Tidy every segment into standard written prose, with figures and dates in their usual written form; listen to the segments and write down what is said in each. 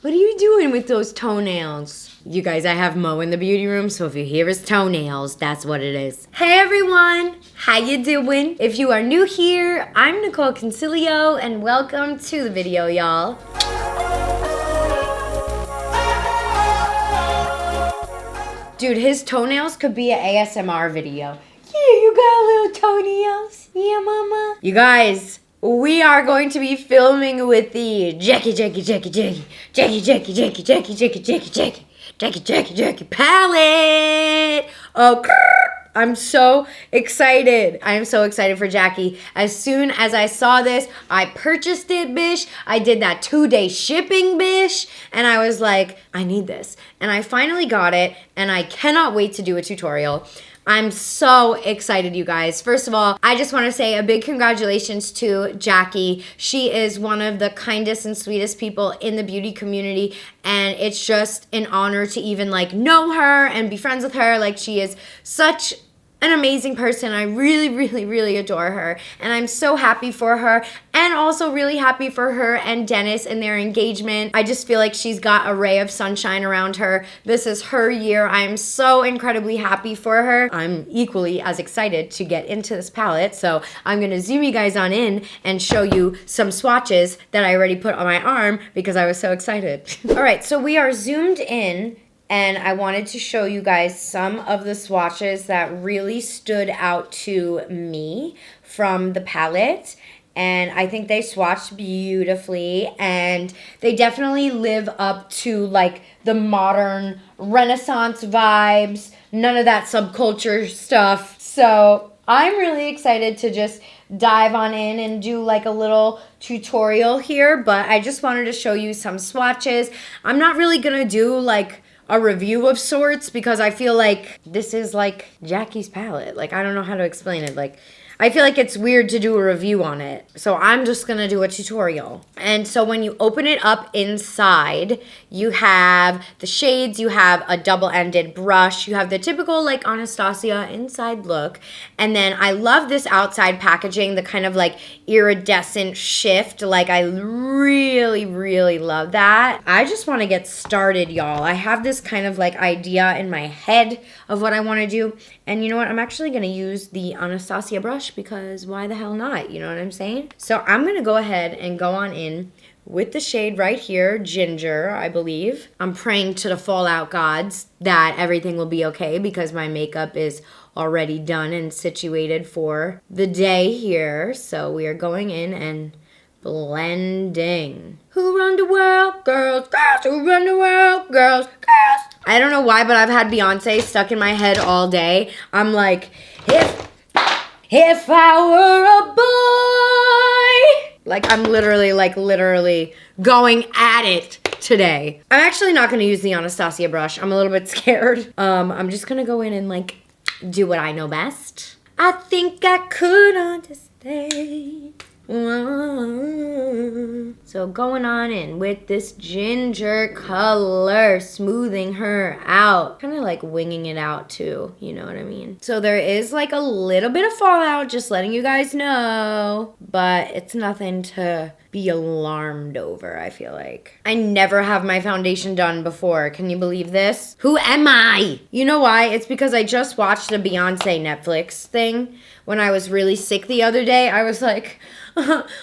What are you doing with those toenails? You guys, I have Mo in the beauty room, so if you hear his toenails, that's what it is. Hey everyone, how you doing? If you are new here, I'm Nicol Concilio, and welcome to the video, y'all. Dude, his toenails could be an ASMR video. Yeah, you got little toenails. Yeah, mama. You guys, we are going to be filming with the Jackie palette. Oh, I'm so excited. I am so excited for Jackie. As soon as I saw this, I purchased it, bish. I did that 2-day shipping, bish. And I was like, I need this. And I finally got it, and I cannot wait to do a tutorial. I'm so excited, you guys. First of all, I just want to say a big congratulations to Jackie. She is one of the kindest and sweetest people in the beauty community, and it's just an honor to even like know her and be friends with her. Like, she is such an amazing person. I really adore her, and I'm so happy for her, and also really happy for her and Dennis and their engagement. I just feel like she's got a ray of sunshine around her. This is her year. I am so incredibly happy for her. I'm equally as excited to get into this palette, so I'm gonna zoom you guys on in and show you some swatches that I already put on my arm because I was so excited. All right, so we are zoomed in, and I wanted to show you guys some of the swatches that really stood out to me from the palette. And I think they swatched beautifully, and they definitely live up to like the modern Renaissance vibes, none of that subculture stuff. So I'm really excited to just dive on in and do like a little tutorial here, but I just wanted to show you some swatches. I'm not really gonna do like a review of sorts because I feel like this is like Jackie's palette. Like, I don't know how to explain it. Like, I feel like it's weird to do a review on it. So I'm just gonna do a tutorial. And so when you open it up inside, you have the shades, you have a double-ended brush, you have the typical like Anastasia inside look. And then I love this outside packaging, the kind of like iridescent shift. Like, I really love that. I just wanna get started, y'all. I have this kind of like idea in my head of what I wanna do. And you know what? I'm actually gonna use the Anastasia brush because why the hell not? You know what I'm saying? So I'm gonna go ahead and go on in with the shade right here, Ginger, I believe. I'm praying to the fallout gods that everything will be okay because my makeup is already done and situated for the day here. So we are going in and blending. Who run the world? Girls, girls, who run the world? Girls, girls. I don't know why, but I've had Beyonce stuck in my head all day. I'm like, if I were a boy. Like, I'm literally going at it today. I'm actually not going to use the Anastasia brush. I'm a little bit scared. I'm just going to go in and like do what I know best. I think I could understand. So going on in with this ginger color, smoothing her out. Kind of like winging it out too, you know what I mean? So there is like a little bit of fallout, just letting you guys know. But it's nothing to be alarmed over, I feel like. I never have my foundation done before. Can you believe this? Who am I? You know why? It's because I just watched a Beyonce Netflix thing. When I was really sick the other day, I was like,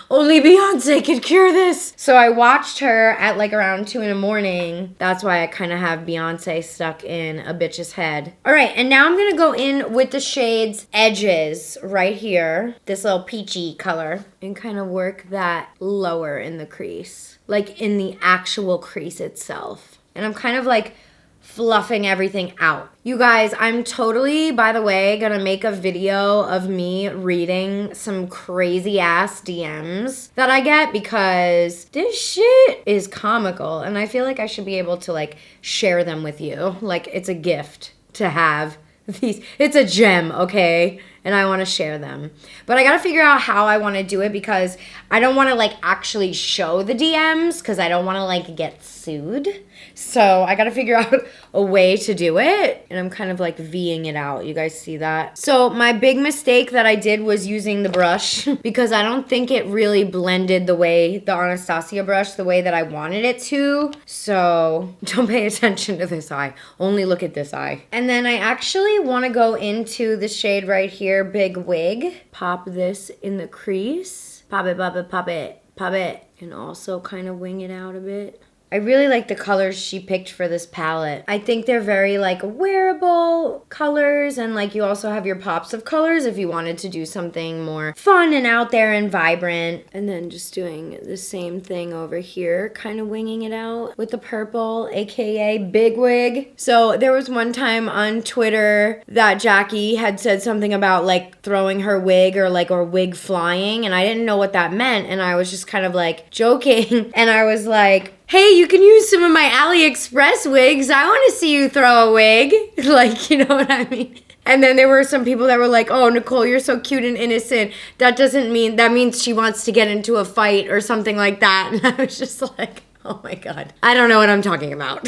only Beyonce could cure this. So I watched her at like around 2 in the morning. That's why I kind of have Beyonce stuck in a bitch's head. All right, and now I'm going to go in with the shades Edges right here. This little peachy color. And kind of work that lower in the crease. Like in the actual crease itself. And I'm kind of like fluffing everything out. You guys, I'm totally, by the way, gonna make a video of me reading some crazy ass DMs that I get because this shit is comical and I feel like I should be able to like share them with you. Like, it's a gift to have these. It's a gem, okay? and I want to share them. But I got to figure out how I want to do it because I don't want to like actually show the DMs because I don't want to like get sued. So I got to figure out a way to do it. And I'm kind of like V'ing it out. You guys see that? So my big mistake that I did was using the brush because I don't think it really blended the Anastasia brush, the way that I wanted it to. So don't pay attention to this eye. Only look at this eye. And then I actually want to go into the shade right here, Big Wig. Pop this in the crease. Pop it, pop it, pop it, pop it. And also kind of wing it out a bit. I really like the colors she picked for this palette. I think they're very like wearable colors, and like you also have your pops of colors if you wanted to do something more fun and out there and vibrant. And then just doing the same thing over here, kind of winging it out with the purple, aka Big Wig. So there was one time on Twitter that Jackie had said something about like throwing her wig or wig flying, and I didn't know what that meant, and I was just kind of like joking, and I was like, hey, you can use some of my AliExpress wigs. I want to see you throw a wig. Like, you know what I mean? And then there were some people that were like, oh, Nicole, you're so cute and innocent. That means she wants to get into a fight or something like that. And I was just like, oh my God. I don't know what I'm talking about.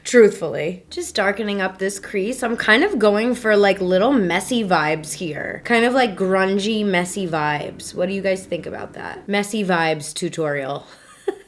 Truthfully. Just darkening up this crease. I'm kind of going for like little messy vibes here. Kind of like grungy, messy vibes. What do you guys think about that? Messy vibes tutorial.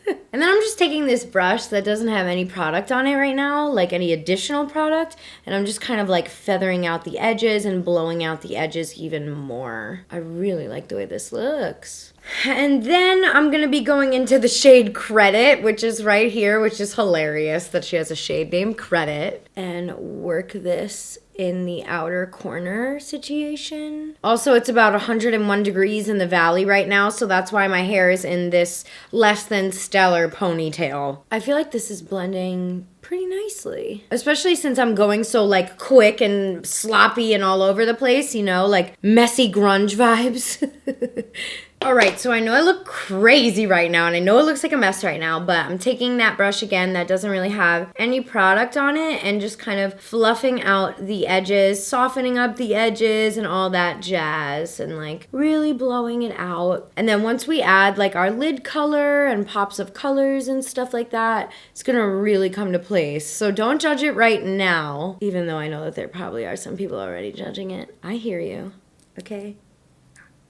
And then I'm just taking this brush that doesn't have any product on it right now, like any additional product, and I'm just kind of like feathering out the edges and blowing out the edges even more. I really like the way this looks. And then I'm going to be going into the shade Credit, which is right here, which is hilarious that she has a shade named Credit, and work this in the outer corner situation. Also, it's about 101 degrees in the valley right now, so that's why my hair is in this less than stellar ponytail. I feel like this is blending pretty nicely, especially since I'm going so like quick and sloppy and all over the place, you know, like messy grunge vibes. All right, so I know I look crazy right now, and I know it looks like a mess right now, but I'm taking that brush again that doesn't really have any product on it and just kind of fluffing out the edges, softening up the edges and all that jazz, and like really blowing it out. And then once we add like our lid color and pops of colors and stuff like that, it's gonna really come to place. So don't judge it right now, even though I know that there probably are some people already judging it. I hear you, okay?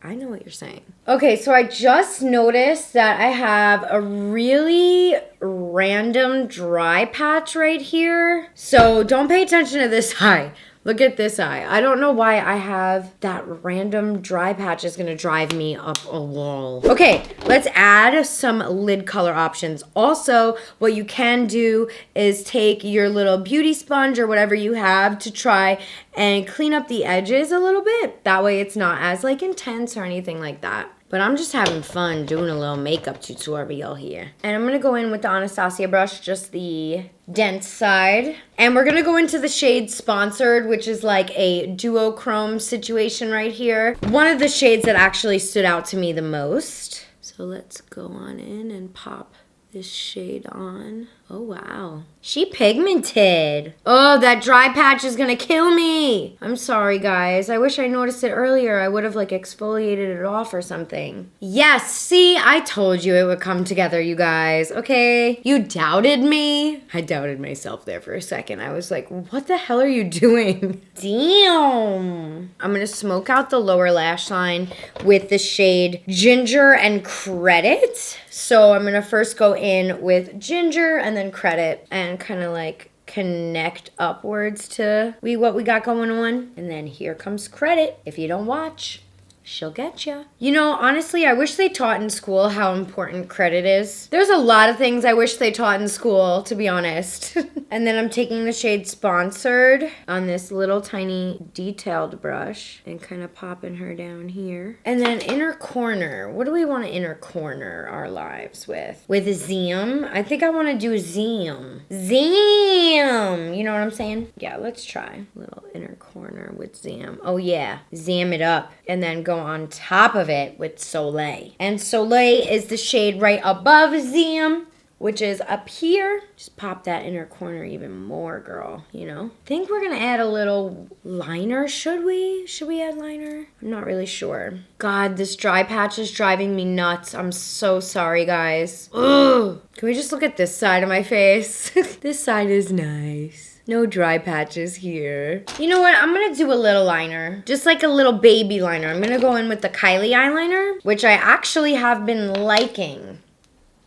I know what you're saying. Okay, so I just noticed that I have a really random dry patch right here. So don't pay attention to this eye. Look at this eye. I don't know why I have that random dry patch. Is gonna drive me up a wall. Okay, let's add some lid color options. Also, what you can do is take your little beauty sponge or whatever you have to try and clean up the edges a little bit. That way it's not as like intense or anything like that. But I'm just having fun doing a little makeup tutorial here. And I'm going to go in with the Anastasia brush, just the dense side. And we're going to go into the shade Sponsored, which is like a duochrome situation right here. One of the shades that actually stood out to me the most. So let's go on in and pop this shade on. Oh, wow. She pigmented. Oh, that dry patch is gonna kill me. I'm sorry, guys. I wish I noticed it earlier. I would have like exfoliated it off or something. Yes, see, I told you it would come together, you guys. Okay, you doubted me. I doubted myself there for a second. I was like, what the hell are you doing? Damn. I'm gonna smoke out the lower lash line with the shade Ginger and Credit. So I'm gonna first go in with Ginger and then Credit and kind of like connect upwards to what we got going on. And then here comes Credit. If you don't watch, she'll get ya. You know, honestly, I wish they taught in school how important credit is. There's a lot of things I wish they taught in school, to be honest. And then I'm taking the shade Sponsored on this little tiny detailed brush and kind of popping her down here. And then inner corner. What do we want to inner corner our lives with? With Zam. I think I want to do Zam. Zam! You know what I'm saying? Yeah, let's try. Little inner corner with Zam. Oh yeah, Zam it up. And then go on top of it with Soleil. And Soleil is the shade right above Zam. which is up here. Just pop that inner corner even more, girl, you know? Think we're gonna add a little liner, should we? Should we add liner? I'm not really sure. God, this dry patch is driving me nuts. I'm so sorry, guys. Ugh. Can we just look at this side of my face? This side is nice. No dry patches here. You know what? I'm gonna do a little liner. Just like a little baby liner. I'm gonna go in with the Kylie eyeliner, which I actually have been liking.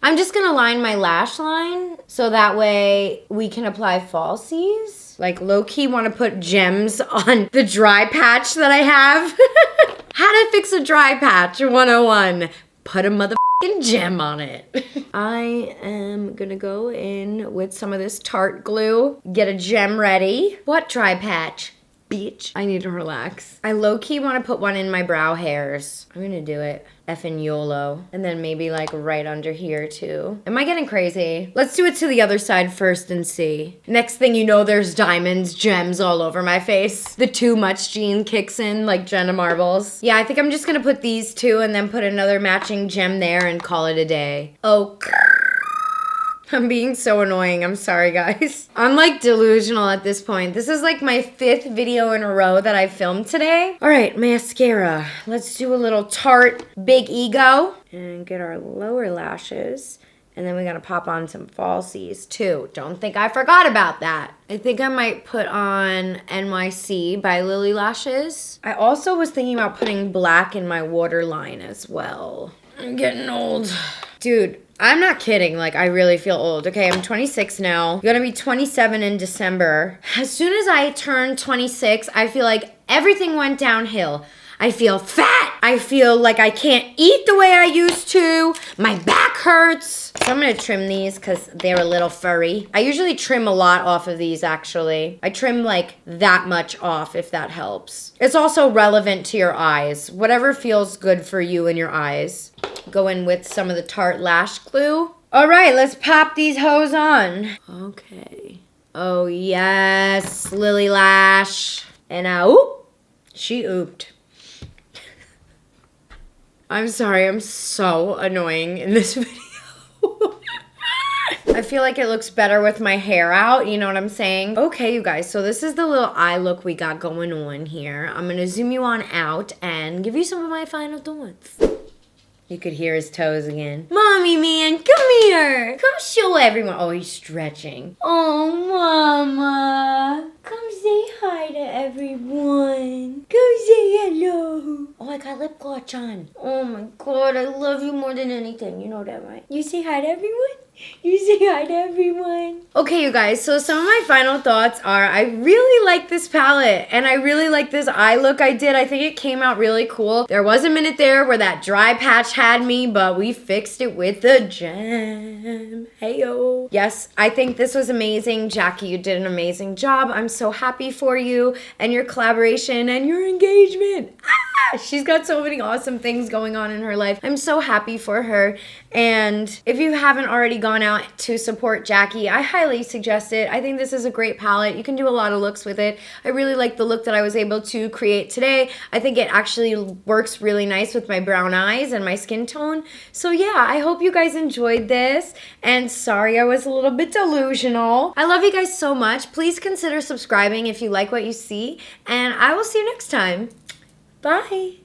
I'm just gonna line my lash line so that way we can apply falsies. Like low-key wanna put gems on the dry patch that I have. How to fix a dry patch 101. Put a motherfucking gem on it. I am gonna go in with some of this Tarte glue, get a gem ready. What dry patch? Bitch. I need to relax. I low-key want to put one in my brow hairs. I'm gonna do it. Effing YOLO. And then maybe like right under here too. Am I getting crazy? Let's do it to the other side first and see. Next thing you know, there's diamonds, gems all over my face. The too much gene kicks in like Jenna Marbles. Yeah, I think I'm just gonna put these two and then put another matching gem there and call it a day. Oh, I'm being so annoying. I'm sorry, guys. I'm like delusional at this point. This is like my 5th video in a row that I filmed today. All right, mascara. Let's do a little Tarte Big Ego and get our lower lashes. And then we gotta pop on some falsies too. Don't think I forgot about that. I think I might put on NYC by Lilly Lashes. I also was thinking about putting black in my waterline as well. I'm getting old. Dude, I'm not kidding. Like, I really feel old. Okay, I'm 26 now. I'm gonna be 27 in December. As soon as I turned 26, I feel like everything went downhill. I feel fat. I feel like I can't eat the way I used to. My back hurts. So I'm gonna trim these because they're a little furry. I usually trim a lot off of these, actually. I trim like that much off, if that helps. It's also relevant to your eyes. Whatever feels good for you and your eyes. Go in with some of the Tarte lash glue. All right, let's pop these hoes on. Okay. Oh yes, Lilly Lash. And now, oop, she ooped. I'm sorry, I'm so annoying in this video. I feel like it looks better with my hair out, you know what I'm saying? Okay, you guys, so this is the little eye look we got going on here. I'm gonna zoom you on out and give you some of my final thoughts. You could hear his toes again. Mommy, man, come here. Come show everyone. Oh, he's stretching. Oh, Mama. Come say hi to everyone. Come say hello. Oh, I got lip gloss on. Oh, my God. I love you more than anything. You know that, right? You say hi to everyone? You say hi to everyone. Okay, you guys, so some of my final thoughts are I really like this palette and I really like this eye look I did. I think it came out really cool. There was a minute there where that dry patch had me, but we fixed it with the gem. Heyo. Yes, I think this was amazing. Jackie, you did an amazing job. I'm so happy for you and your collaboration and your engagement. She's got so many awesome things going on in her life. I'm so happy for her. And if you haven't already gone out to support Jackie, I highly suggest it. I think this is a great palette. You can do a lot of looks with it. I really like the look that I was able to create today. I think it actually works really nice with my brown eyes and my skin tone. So yeah, I hope you guys enjoyed this. And sorry I was a little bit delusional. I love you guys so much. Please consider subscribing if you like what you see. And I will see you next time. Bye.